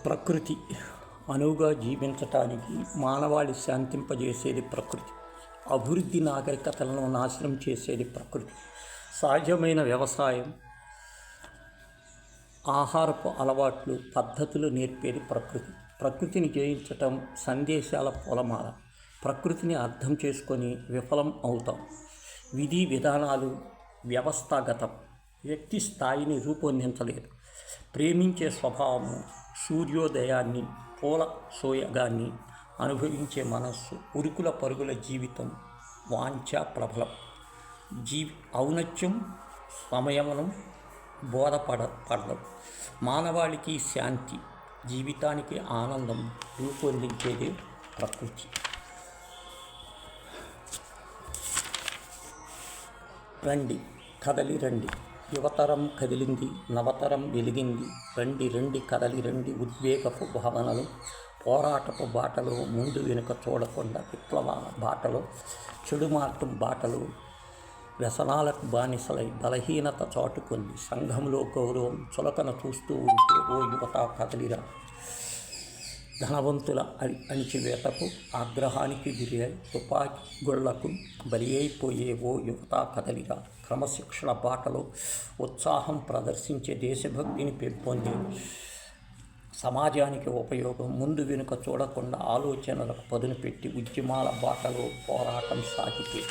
ప్రకృతి అనువుగా జీవించటానికి మానవాళి శాంతింపజేసేది ప్రకృతి. అభివృద్ధి నాగరికతలను నాశనం చేసేది ప్రకృతి. సహజమైన వ్యవసాయం, ఆహారపు అలవాట్లు, పద్ధతులు నేర్పేది ప్రకృతి. ప్రకృతిని జయించటం సందేశాల పొలమాల. ప్రకృతిని అర్థం చేసుకొని విఫలం అవుతాం. విధి విధానాలు వ్యవస్థాగతం, వ్యక్తి స్థాయిని రూపొందించలేదు. ప్రేమించే స్వభావము, సూర్యోదయాన్ని, పూల సోయగాన్ని అనుభవించే మనస్సు, ఉరుకుల పరుగుల జీవితం, వాంఛ ప్రబలం, ఔన్నత్యం, సమయమనం బోధపడడం, మానవాళికి శాంతి, జీవితానికి ఆనందం రూపొందించేది ప్రకృతి. రండి కదలి రండి, యువతరం కదిలింది, నవతరం వెలిగింది. రండి రండి కదలి రండి, ఉద్వేగపు భావనలు, పోరాటపు బాటలు, ముందు వెనుక చూడకుండా విప్లవాల బాటలు, చెడు మార్గం బాటలు, వ్యసనాలకు బానిసలై బలహీనత చాటుకుంది. సంఘంలో గౌరవం చులకన చూస్తూ ఉంటే ఓ యువత కదలిరా. ధనవంతుల అణిచివేతకు, ఆగ్రహానికి గురై తుపాకీ గుళ్లకు బలి అయిపోయే ఓ యువత కదలిరా. క్రమశిక్షణ బాటలో ఉత్సాహం ప్రదర్శించే, దేశభక్తిని పెంపొందే, సమాజానికి ఉపయోగం, ముందు వెనుక చూడకుండా ఆలోచనలకు పదును పెట్టి ఉద్యమాల బాటలో పోరాటం సాగితే